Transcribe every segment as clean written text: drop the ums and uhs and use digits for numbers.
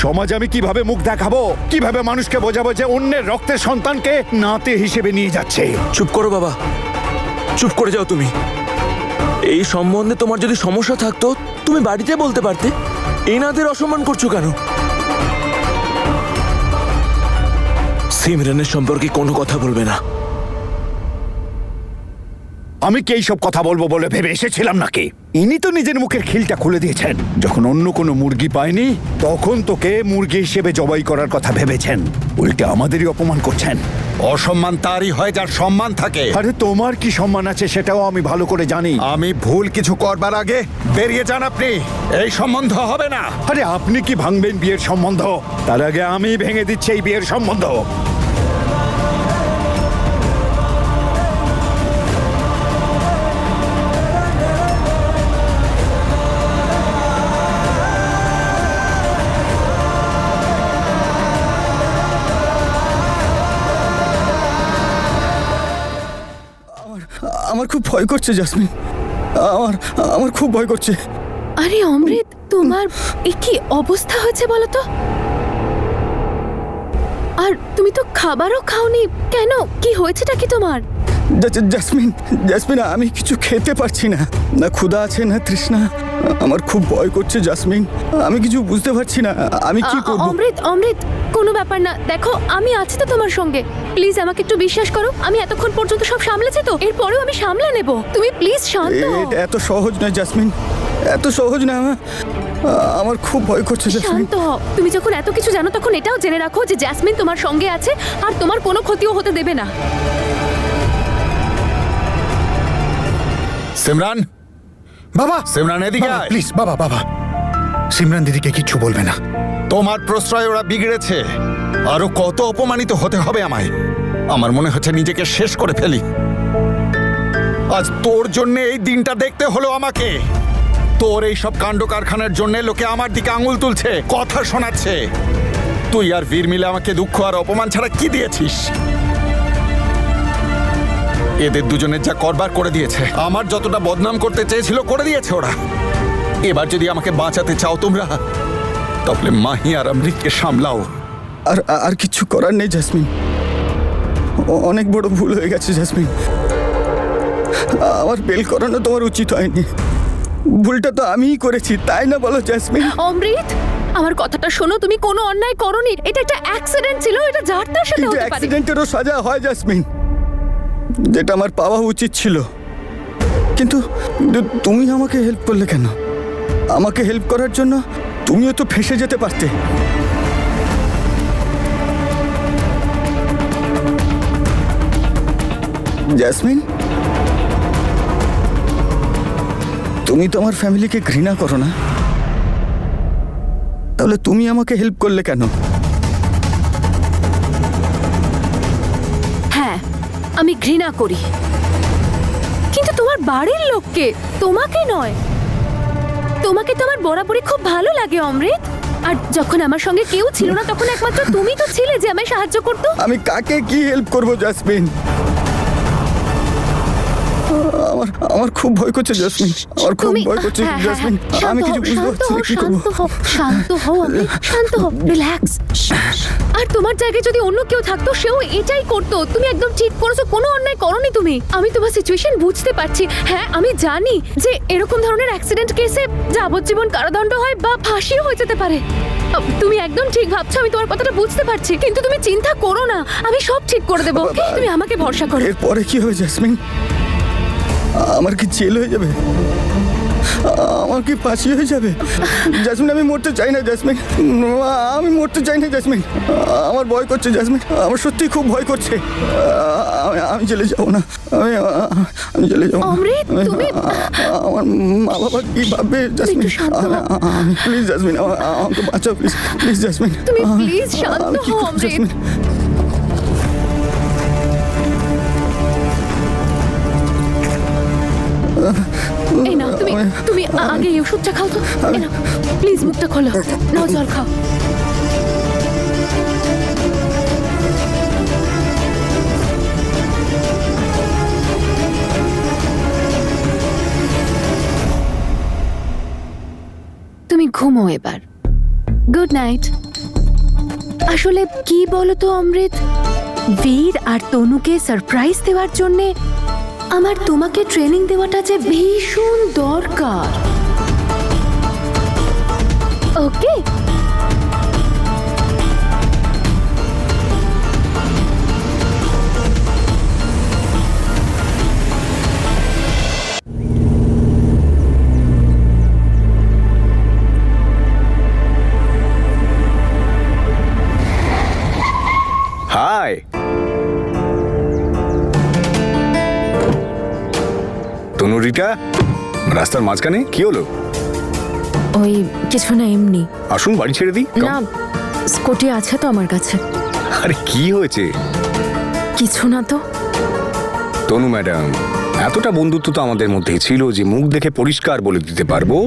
সমাজে আমি কিভাবে মুখ দেখাবো, কিভাবে মানুষকে বোঝাবো যে অন্যের রক্তের সন্তানকে নাতে হিসেবে নিয়ে যাচ্ছে? চুপ করো বাবা, চুপ করে যাও তুমি। এই সম্বন্ধে তোমার যদি সমস্যা থাকতো তুমি বাড়িতে বলতে পারতে। এনাদের অসম্মান করছো কেন? সিমরানের সম্পর্কে কোনো কথা বলবে না। আমি কি এইসব কথা বলবো বলে ভেবে এসেছিলাম নাকি? ইনি তো নিজের মুখের খিলটা খুলে দিয়েছেন। যখন অন্য কোনো মুরগি পায়নি তখন তোকে মুরগি হিসেবে জবাই করার কথা ভেবেছেন, উল্টে আমাদেরই অপমান করছেন। অসম্মান তারই হয় যার সম্মান থাকে। আরে তোমার কি সম্মান আছে সেটাও আমি ভালো করে জানি। আমি ভুল কিছু করবার আগে বেরিয়ে যান আপনি। এই সম্বন্ধ হবে না। আরে আপনি কি ভাঙবেন বিয়ের সম্বন্ধ? তার আগে আমি ভেঙে দিচ্ছি এই বিয়ের সম্বন্ধ। আমার খুব ভয় করছে জাসমিন, আমার আমার খুব ভয় করছে। আরে অমৃত, তোমার এ কি অবস্থা হয়েছে বলো তো? আর তুমি তো খাবারও খাওনি কেন? কি হয়েছেটা কি তোমার? জাসমিন, জাসমিন, আমি কিছু খেতে পারছি না, না ক্ষুধা আছে না তৃষ্ণা। আমার খুব ভয় করছে জাসমিন, আমি কিছু বুঝতে পারছি না আমি কি করব। অমৃত, অমৃত, কোনো ব্যাপার না, দেখো আমি আছি তো তোমার সঙ্গে। প্লিজ আমাকে একটু বিশ্বাস করো, আমি এতক্ষণ পর্যন্ত সব সামলেছি তো, এরপরেও আমি সামলে নেব। তুমি প্লিজ শান্ত হও। এটা এত সহজ নয় জাসমিন, এত সহজ না। আমার খুব ভয় করছে জাসমিন। শান্ত হও। তুমি যখন এত কিছু জানো তখন এটাও জেনে রাখো যে জ্যাসমিন তোমার সঙ্গে আছে আর তোমার কোনো ক্ষতিও হতে দেবে না। সিমরান, বাবা, সিমরান এদিকে আয়। প্লিজ বাবা, বাবা, সিমরান দিদিকে কিচ্ছু বলবে না। তোমার প্রশ্রয় ওরা বিগড়েছে। আরো কত অপমানিত হতে হবে আমায়? আমার মনে হচ্ছে নিজেকে শেষ করে ফেলি। আজ তোর জন্য এই দিনটা দেখতে হলো আমাকে। তোর এই সব কাণ্ড কারখানার জন্য লোকে আমার দিকে আঙুল তুলছে, কথা শোনাচ্ছে। তুই আর বীর মিলে আমাকে দুঃখ আর অপমান ছাড়া কি দিয়েছিস? এদের দুজনের যা করবার করে দিয়েছে, আমার যতটা বদনাম করতে চেয়েছিল করে দিয়েছে ওরা। এবার যদি আমাকে বাঁচাতে চাও তোমরা, তাহলে মাহি আর অমৃতকে সামলাও। আর আর কিছু করার নেই জাসমিন, অনেক বড় ভুল হয়ে গেছে জাসমিন। আমার বেল করানো তোমার উচিত হয়নি, ভুলটা তো আমিই করেছি, তাই না বলো জাসমিন? অমৃত, আমার কথাটা শোনো, তুমি কোনো অন্যায় করোনি। এটা একটা অ্যাক্সিডেন্ট ছিল, এটা যার তার সাথে কিন্তু হতে পারে। অ্যাক্সিডেন্টেরও সাজা হয় জাসমিন, যেটা আমার পাওয়া উচিত ছিল। কিন্তু তুমি আমাকে হেল্প করলে কেন? আমাকে হেল্প করার জন্য তুমিও তো ফেঁসে যেতে পারতে। জাসমিন, তুমি তো আমার ফ্যামিলিকে ঘৃণা করো না, তাহলে তুমি আমাকে হেল্প করলে কেন? হ্যাঁ, আমি ঘৃণা করি, কিন্তু তোমার বাড়ির লোককে, তোমাকে নয়। তোমাকে তো আমার বরাবরই খুব ভালো লাগে অমৃত। আর যখন আমার সঙ্গে কেউ ছিল না তখন একমাত্র তুমি তো ছিলে যে আমায় সাহায্য করতো। আমি কাকে কি হেল্প করবো জাসমিন? আমার আমার খুব ভয় করছে জাসমিন, আমার খুব ভয় করছে জাসমিন। আমি কিছু বুঝতে পারছি না কি করবো। শান্ত হও অমৃত, শান্ত হও, রিল্যাক্স। আর তোমার জায়গায় যদি অন্য কেউ থাকতো সেও এটাই করতো। তুমি একদম ঠিক করেছো, কোনো অন্যায় করোনি তুমি। আমি তোমার সিচুয়েশন বুঝতে পারছি। হ্যাঁ, আমি জানি যে এরকম ধরনের অ্যাক্সিডেন্ট কেসে যাবজ্জীবন কারাদণ্ড হয় বা ফাঁসিও হয়ে যেতে পারে। তুমি একদম ঠিক ভাবছো, আমি তোমার কথাটা বুঝতে পারছি। কিন্তু তুমি চিন্তা করো না, আমি সব ঠিক করে দেবো। তুমি আমাকে ভরসা করো। এরপরে কি হবে জাসমিন? আমার কি জেল হয়ে যাবে? আমার কি ফাঁসি হয়ে যাবে? জাসমিন, আমি মরতে চাই না জাসমিন, আমি মরতে চাই না জাসমিন। আমার ভয় করছে জাসমিন, আমার সত্যি খুব ভয় করছে। আমি জেলে যাবো না, আমি জেলে যাবো না। অমৃত, তুমি আমার মা বাবা কি ভাববে জাসমিন? প্লিজ জাসমিন, আমাকে বাঁচাও প্লিজ, প্লিজ জাসমিন। তুমি প্লিজ শান্ত হও অমৃত। জাসমিন, এই নাও, তুমি আগে এই ওষুধটা খাও তো। এই নাও, প্লিজ মুখটা খোলো, নাও জল খাও। তুমি ঘুমো এবার। Good night. আসলে কি বলতো অমৃত, বীর আর তনুকে সারপ্রাইজ দেওয়ার জন্যে আমার তোমাকে ট্রেনিং দেওয়াটা যে ভীষণ দরকার। ওকে? হাই, তনুরিটা রাস্তার মাঝখানে কি হলো? ওই কিছু না, এমনি। আসুন বাড়ি ছেড়ে দিই। না, স্কুটি আছে তো আমার কাছে। আরে কি হয়েছে? কিছু না তো। তনু ম্যাডাম, এতটা বন্ধুত্ব তো আমাদের মধ্যেই ছিল যে মুখ দেখে পরিষ্কার বলে দিতে পারবো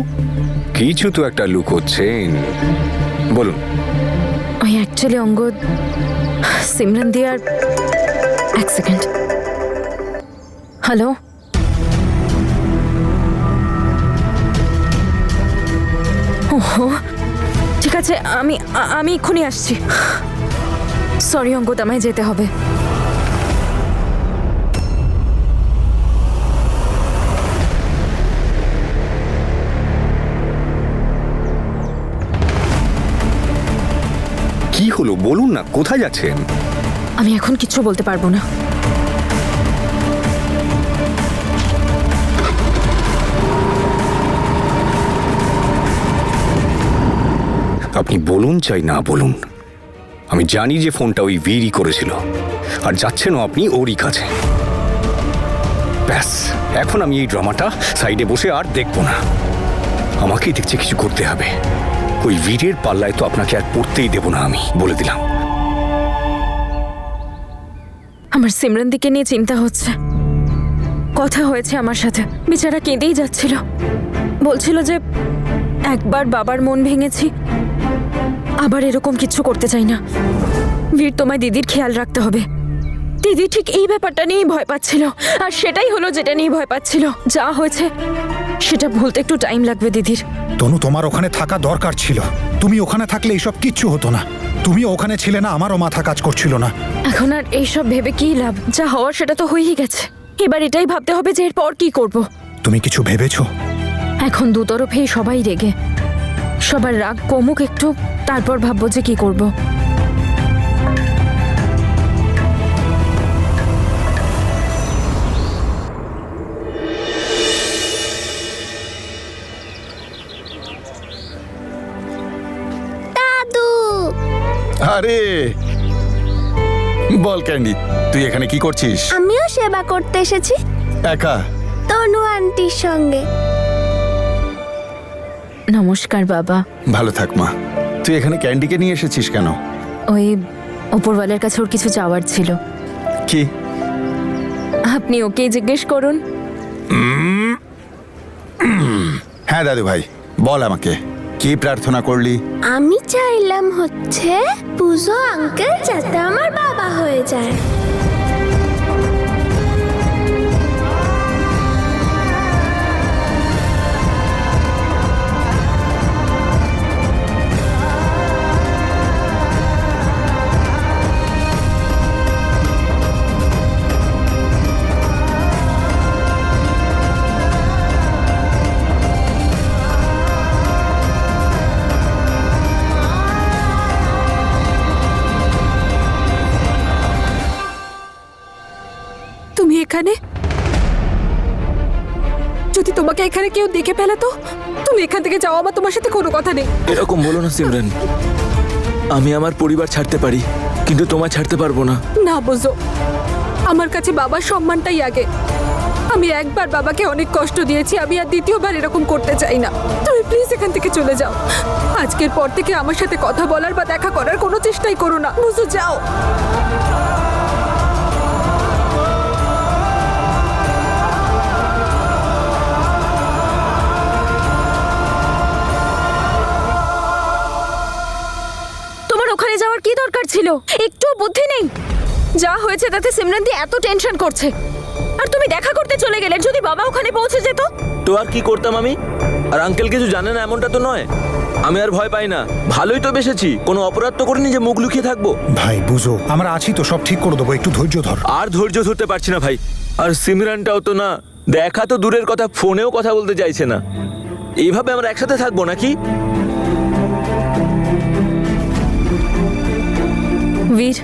কিছু তো একটা লুকোচ্ছেন। বলুন। ওই অ্যাকচুয়ালি অঙ্গদ, সিমরান দি আর এক সেকেন্ড। হ্যালো, ওহো ঠিক আছে, আমি এক্ষুনি আসছি। সরি অঙ্গদ, আমায় যেতে হবে। কি হলো বলুন না, কোথায় যাচ্ছেন? আমি এখন কিচ্ছু বলতে পারবো না। আপনি বলুন চাই না বলুন, আমি জানি যে ফোনটা ওই বীরই করেছিল, আর যাচ্ছেনও আপনি ওরই কাছে। ব্যাস, এখন আমি এই ড্রামাটা সাইডে বসে আর দেখব না। আমাকেই দেখছে কিছু করতে হবে। ওই বীরের পাল্লায় তো আপনাকে আর পড়তেই দেব না, আমি বলে দিলাম। আমার সিমরান দিকে নিয়ে চিন্তা হচ্ছে। কথা হয়েছে আমার সাথে, বেচারা কেঁদেই যাচ্ছিল। বলছিল যে একবার বাবার মন ভেঙেছি, আবার এরকম কিছু করতে চাই না। বীর, তোমায় দিদির খেয়াল রাখতে হবে। দিদি ঠিক এই ব্যাপারটা নিয়েই ভয় পাচ্ছিল, আর সেটাই হলো যেটা নিয়ে ভয় পাচ্ছিল। যা হয়েছে সেটা ভুলতে একটু টাইম লাগবে দিদির। তনু, তোমার ওখানে থাকা দরকার ছিল। তুমি ওখানে থাকলে এইসব কিচ্ছু হতো না। তুমি ওখানে ছিলে না, আমারও মাথা কাজ করছিল না। এখন আর এইসব ভেবে কি লাভ? যা হওয়ার সেটা তো হয়েই গেছে। এবার এটাই ভাবতে হবে যে এরপর কি করব। তুমি কিছু ভেবেছো? এখন দুতরফেই সবাই রেগে। সবার রাগ কমুক একটু, তারপর ভাববো যে কি করব। আরে বল ক্যান্ডি, তুই এখানে কি করছিস? আমিও সেবা করতে এসেছি একা? তনু আন্টির সঙ্গে। নমস্কার বাবা। ভালো থাক মা। তুই এখানে ক্যান্ডিকে নিয়ে এসেছিস কেন? ওই ওপরওয়ালার কাছে ওর কিছু চাওয়ার ছিল। কি? আপনি ওকেই জিজ্ঞেস করুন। হ্যাঁ দাদু ভাই, বল আমাকে কি প্রার্থনা করলি? আমি চাইলাম হচ্ছে পুজো আঙ্কেল যাতে আমার বাবা হয়ে যায়। তুমি এখানে? যদি তোমাকে এখানে কেউ দেখে ফেলে তো? তুমি এখান থেকে যাও, আমার তোমার সাথে কোনো কথা নেই। এরকম বলো না সিমরান। আমি আমার পরিবার ছাড়তে পারি, কিন্তু তোমায় ছাড়তে পারবো না। না বোঝো, আমার কাছে বাবার সম্মানটাই আগে। আমি একবার বাবাকে অনেক কষ্ট দিয়েছি, আমি আর দ্বিতীয়বার এরকম করতে চাই না। তুমি প্লিজ এখান থেকে চলে যাও। আজকের পর থেকে আমার সাথে কথা বলার বা দেখা করার কোনো চেষ্টাই করো না, বুঝো? যাও। তোমার ওখানে যাওয়ার কি দরকার ছিল? একটু বুদ্ধি নেই? যা হয়েছে তাতে সিমরান দি এত টেনশন করছে, আর তুমি দেখা করতে চলে গেলে। যদি বাবা ওখানে পৌঁছে যেত? তো আর কি করতাম আমি? আর আঙ্কেল কিছু জানে না এমনটা তো নয়। আমি আর ভয় পাই না, ভালোই তো বেসেছি, কোনো অপরাধ তো করিনি যে মুখ লুকিয়ে থাকবো। ভাই বুঝো, আমরা আছি তো, সব ঠিক করে দেবো, একটু ধৈর্য ধর। আর ধৈর্য ধরতে পারছি না ভাই। আর সিমরানটাও তো না, দেখা তো দূরের কথা, ফোনেও কথা বলতে চাইছে না। এইভাবে আমরা একসাথে থাকবো নাকি? বীর,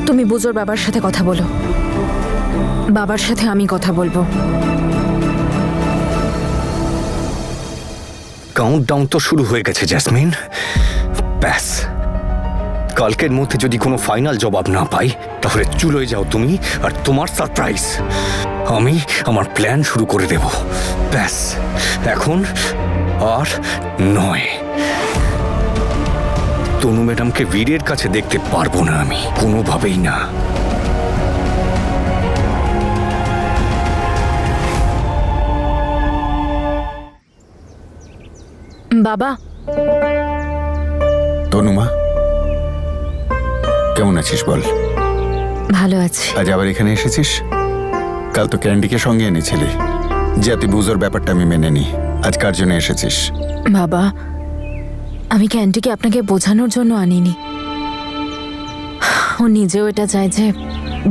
তুমি বুজোর বাবার সাথে কথা বলো, বাবার সাথে আমি কথা বলবো। কাউন্টডাউন তো শুরু হয়ে গেছে জেসমিন। ব্যাস, কালকের মধ্যে যদি কোনো ফাইনাল জবাব না পাই তাহলে চুলোয় যাও তুমি আর তোমার সারপ্রাইজ। আমি আমার প্ল্যান শুরু করে দেব। ব্যাস, এখন আর নয়। তনু ম্যাডামকে বীরের কাছে দেখতে পারবো না আমি, কোনোভাবেই না। বাবা, তনুমা, কেমন আছিস বল? ভালো আছি। আজ আবার এখানে এসেছিস? কাল তো ক্যান্ডিকে সঙ্গে এনেছিলি। যাতে বুঝোর ব্যাপারটা আমি মেনে নিই। আজ কার জন্য এসেছিস? বাবা, আমি ক্যান্ডিকে আপনাকে বোঝানোর জন্য আনিনি। ও নিজেও এটা চায় যে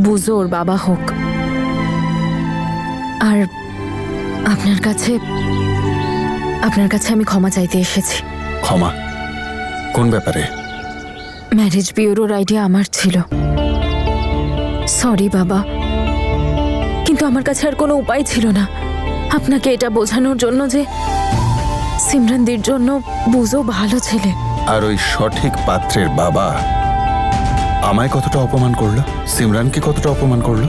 বুজো ওর বাবা হোক। আর আপনার কাছে আমি ক্ষমা চাইতে এসেছি। ক্ষমা? কোন ব্যাপারে? ম্যারেজ বিউরোর আইডিয়া আমার ছিল। সরি বাবা, কিন্তু আমার কাছে আর কোনো উপায় ছিল না আপনাকে এটা বোঝানোর জন্য যে সিমরানদির জন্য বুজো ভালো ছেলে। আর ওই সঠিক পাত্রের বাবা আমায় কতটা অপমান করলো, সিমরানকে কতটা অপমান করলো।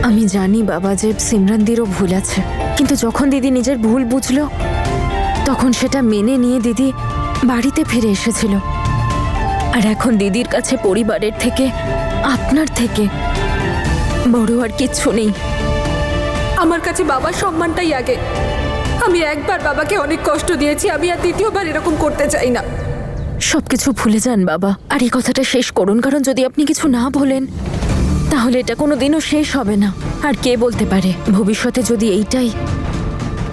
আমি জানি বাবা যে সিমরানদিরও ভুল আছে, কিন্তু যখন দিদি নিজের ভুল বুঝলো তখন সেটা মেনে নিয়ে দিদি বাড়িতে ফিরে এসেছিল। আর এখন দিদির কাছে পরিবারের থেকে, আপনার থেকে বড় আর কিচ্ছু নেই। আমার কাছে বাবার সম্মানটাই আগে। আমি একবার বাবাকে অনেক কষ্ট দিয়েছি, আমি আর দ্বিতীয়বার এরকম করতে চাই না। সবকিছু ভুলে যান বাবা, আর এই কথাটা শেষ করুন, কারণ যদি আপনি কিছু না বলেন তাহলে এটা কোনোদিনও শেষ হবে না। আর কে বলতে পারে ভবিষ্যতে যদি এইটাই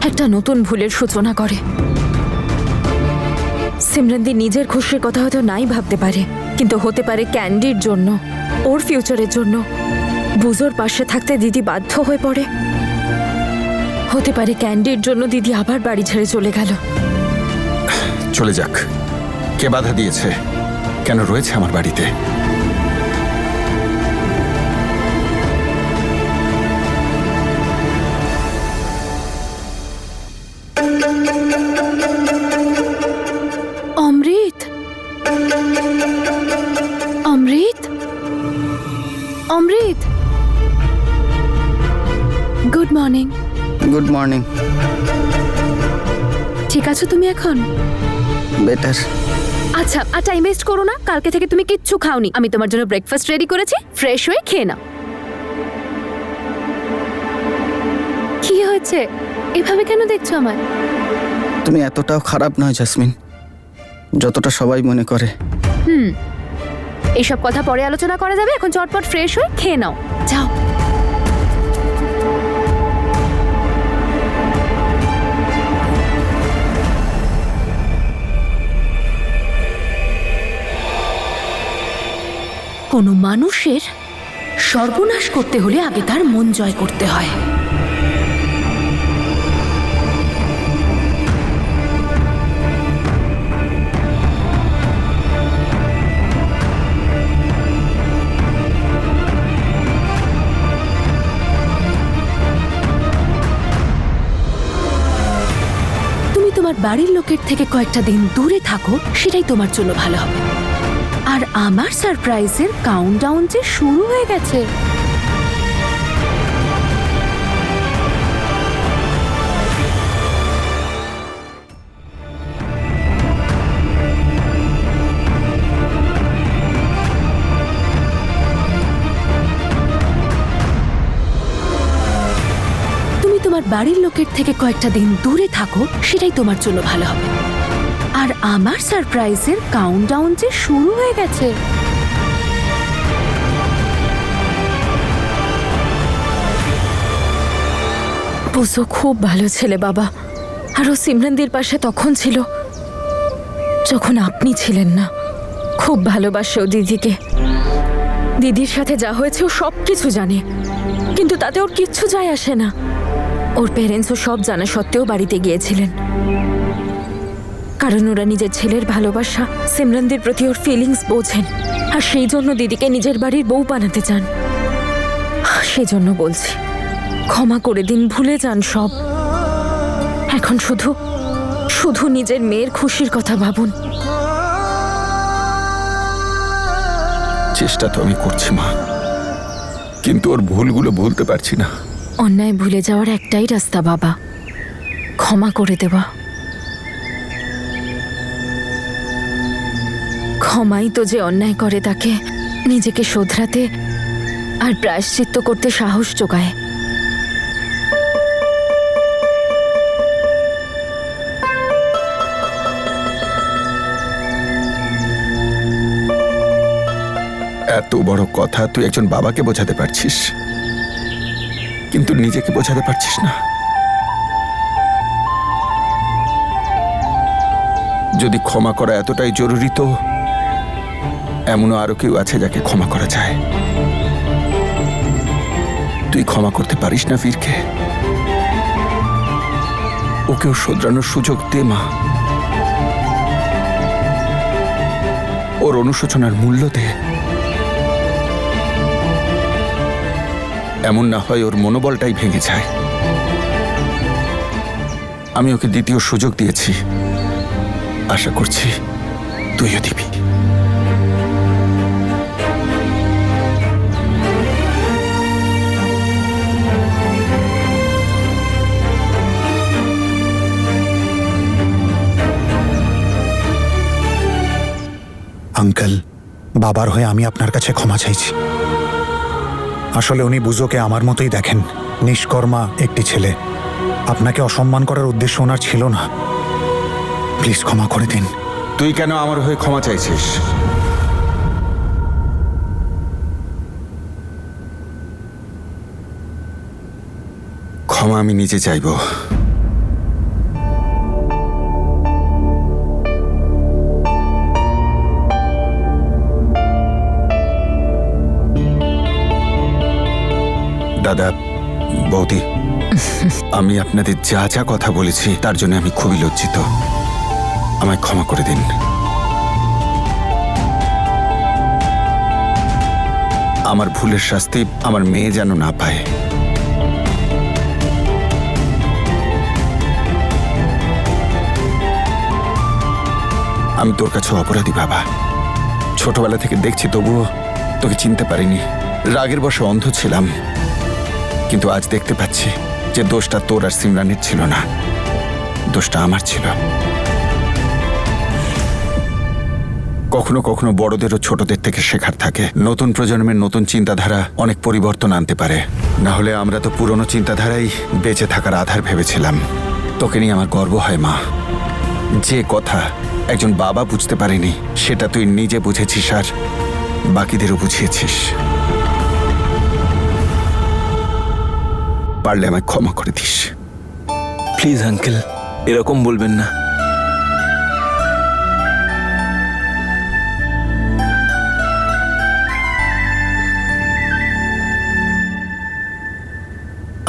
একটা নতুন ভুলের সূচনা করে। সিমরানদি নিজের খুশির কথা হয়তো নাই ভাবতে পারে, কিন্তু হতে পারে ক্যান্ডির জন্য, ওর ফিউচারের জন্য বুজোর পাশে থাকতে দিদি বাধ্য হয়ে পড়ে। হতে পারে ক্যান্ডির জন্য দিদি আবার বাড়ি ছেড়ে চলে গেল। চলে যাক, কে বাধা দিয়েছে? কেন রয়েছে আমার বাড়িতে? অমৃত, অমৃত, অমৃত, গুড মর্নিং। Good morning. ঠিক আছো তুমি এখন? বেটার। আচ্ছা, আর টাইম ওয়েস্ট করো না। কালকে থেকে তুমি কিচ্ছু খাওনি। আমি তোমার জন্য ব্রেকফাস্ট রেডি করেছি, ফ্রেশ হয়ে খেয়ে নাও। কি হয়েছে? এভাবে কেন দেখছো আমায়? তুমি এতটাও খারাপ নয় জেসমিন, যতটা সবাই মনে করে। এইসব কথা পরে আলোচনা করা যাবে, এখন চটপট ফ্রেশ হয়ে খেয়ে নাও, যাও। কোনো মানুষের সর্বনাশ করতে হলে আগে তার মন জয় করতে হয়। তুমি তোমার বাড়ির লোকের থেকে কয়েকটা দিন দূরে থাকো, সেটাই তোমার জন্য ভালো হবে। আর আমার সারপ্রাইজের কাউন্টডাউন যে শুরু হয়ে গেছে। তুমি তোমার বাড়ির লোকের থেকে কয়েকটা দিন দূরে থাকো, সেটাই তোমার জন্য ভালো হবে। আর আমার সারপ্রাইজের কাউন্টডাউন যে শুরু হয়ে গেছে। বুঝো খুব ভালো ছেলে বাবা, আর ও সিমরানদির পাশে তখন ছিল যখন আপনি ছিলেন না। খুব ভালোবাসে ও দিদিকে। দিদির সাথে যা হয়েছে ও সব কিছু জানে, কিন্তু তাতে ওর কিচ্ছু যায় আসে না। ওর প্যারেন্টসও সব জানা সত্ত্বেও বাড়িতে গিয়েছিলেন, কারণ ওরা নিজের ছেলের ভালোবাসা, সিমরানদের প্রতি ওর ফিলিংস বোঝেন, আর সেই জন্য দিদিকে নিজের বাড়ির বউ বানাতে চান। সেই জন্য বলছি, ক্ষমা করে দিন, ভুলে যান সব। এখন শুধু শুধু নিজের মেয়ের খুশির কথা ভাবুন। চেষ্টা তো আমি করছি মা, কিন্তু ওর ভুলগুলো ভুলতে পারছি না। অন্যায় ভুলে যাওয়ার একটাই রাস্তা বাবা, ক্ষমা করে দেওয়া। ক্ষমাই তো যে অন্যায় করে তাকে নিজেকে শোধরাতে আর প্রায়শ্চিত্ত করতে সাহস যোগায়। এত বড় কথা তুই একজন বাবাকে বোঝাতে পারছিস, কিন্তু নিজেকে বোঝাতে পারছিস না। যদি ক্ষমা করা এতটাই জরুরি, তো এমনও আরো কেউ আছে যাকে ক্ষমা করা যায়। তুই ক্ষমা করতে পারিস না বীরকে? ওকেও শোধরানোর সুযোগ দে মা। ওর অনুশোচনার মূল্য দে। এমন না হয় ওর মনোবলটাই ভেঙে যায়। আমি ওকে দ্বিতীয় সুযোগ দিয়েছি, আশা করছি তুইও দিবি। আঙ্কেল, বাবার হয়ে আমি আপনার কাছে ক্ষমা চাইছি। আসলে উনি বুজোকে আমার মতোই দেখেন, নিষ্কর্মা একটি ছেলে। আপনাকে অসম্মান করার উদ্দেশ্য ওনার ছিল না। প্লিজ ক্ষমা করে দিন। তুই কেন আমার হয়ে ক্ষমা চাইছিস? ক্ষমা আমি নিজে চাইব। দাদা, বৌদি, আমি আপনাদের যা যা কথা বলেছি তার জন্য আমি খুবই লজ্জিত। আমায় ক্ষমা করে দিন। আমার ভুলের শাস্তি আমার মেয়ে যেন না পায়। আমি তোর কাছে অপরাধী বাবা। ছোটবেলা থেকে দেখছি, তবুও তোকে চিনতে পারিনি। রাগের বশে অন্ধ ছিলাম, কিন্তু আজ দেখতে পাচ্ছি যে দোষটা তোর আর সিমরানের ছিল না, দোষটা আমার ছিল। কখনো কখনো বড়দেরও ছোটদের থেকে শেখার থাকে। নতুন প্রজন্মের নতুন চিন্তাধারা অনেক পরিবর্তন আনতে পারে। না হলে আমরা তো পুরনো চিন্তাধারাই বেঁচে থাকার আধার ভেবেছিলাম। তোকে নিয়ে আমার গর্ব হয় মা। যে কথা একজন বাবা বুঝতে পারেনি, সেটা তুই নিজে বুঝেছিস আর বাকিদেরও বুঝিয়েছিস। পারলে আমায় ক্ষমা করে দিস। প্লিজ আঙ্কেল, এরকম বলবেন না।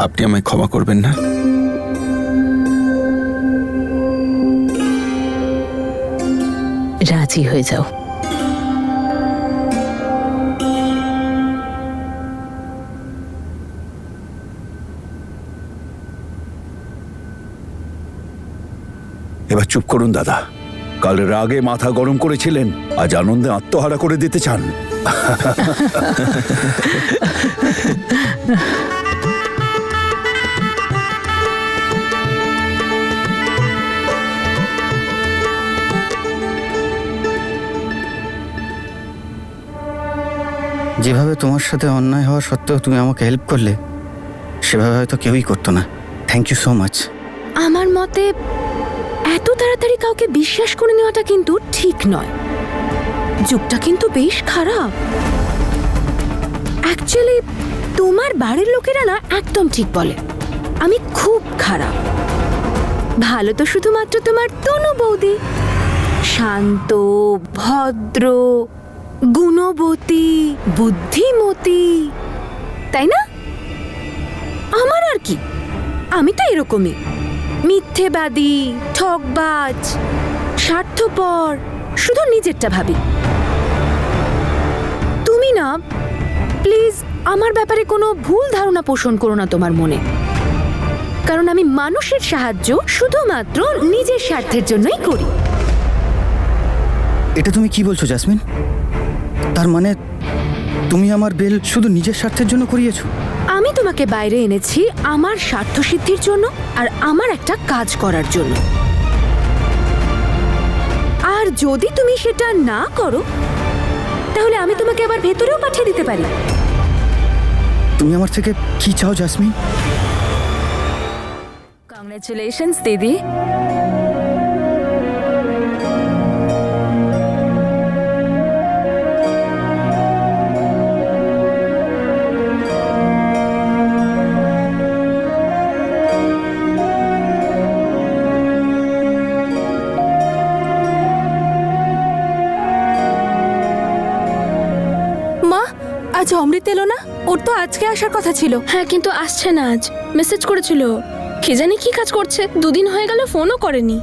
আপনি আমায় ক্ষমা করবেন না? রাজি হয়ে যাও। এবার চুপ করুন দাদা। কাল রাগে মাথা গরম করেছিলেন, আজ আনন্দে আত্মহারা করে দিতে চান। যেভাবে তোমার সাথে অন্যায় হওয়া সত্ত্বেও তুমি আমাকে হেল্প করলে, সেভাবে হয়তো কেউই করতো না। Thank you so much. আমার মতে এত তাড়াতাড়ি কাউকে বিশ্বাস করে নেওয়াটা কিন্তু ঠিক নয়। যুগটা কিন্তু বেশ খারাপ। অ্যাকচুয়ালি তোমার বাড়ির লোকেরা না একদম ঠিক বলে আমি খুব খারাপ। ভালো তো শুধুমাত্র তোমার তনু বৌদি। শান্ত, ভদ্র, গুণবতী, বুদ্ধিমতী, তাই না? আমার আর কি, আমি তো এরকমই, মিথ্যেবাদী, ঠকবাজ, স্বার্থপর, শুধু নিজেরটা ভাবি। তুমি না প্লিজ আমার ব্যাপারে কোনো ভুল ধারণা পোষণ করো না তোমার মনে, কারণ আমি মানুষের সাহায্য শুধুমাত্র নিজের স্বার্থের জন্যই করি। এটা তুমি কি বলছো জাসমিন? তার মানে তুমি আমার বেল শুধু নিজের স্বার্থের জন্য করিয়েছো? আমি তোমাকে বাইরে এনেছি আমার স্বার্থ সিদ্ধির জন্য আর আমার একটা কাজ করার জন্য। আর যদি তুমি সেটা না করো তাহলে আমি তোমাকে আবার ভেতরেও পাঠিয়ে দিতে পারি। তুমি আমার থেকে কি চাও জাসমিন? কংগ্রেচুলেশনস দিদি। মা, আজ অমৃত এলো না? ওর তো আজকে আসার কথা ছিল। হ্যাঁ, কিন্তু আসছে না আজ। মেসেজ করেছিল, কে জানি কি কাজ করছে, দুদিন হয়ে গেল ফোনও করেনি।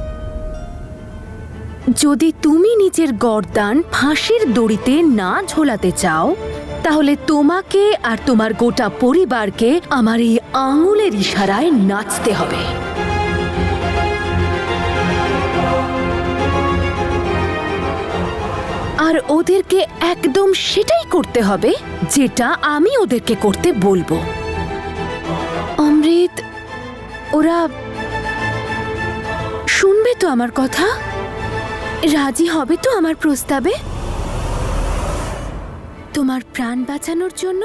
যদি তুমি নিজের গর্দান ফাঁসির দড়িতে না ঝোলাতে চাও তাহলে তোমাকে আর তোমার গোটা পরিবারকে আমার এই আঙুলের ইশারায় নাচতে হবে। আর ওদেরকে একদম সেটাই করতে হবে যেটা আমি ওদেরকে করতে বলবো। অমৃত, ওরা শুনবে তো আমার কথা? রাজি হবে তো আমার প্রস্তাবে? তোমার প্রাণ বাঁচানোর জন্য?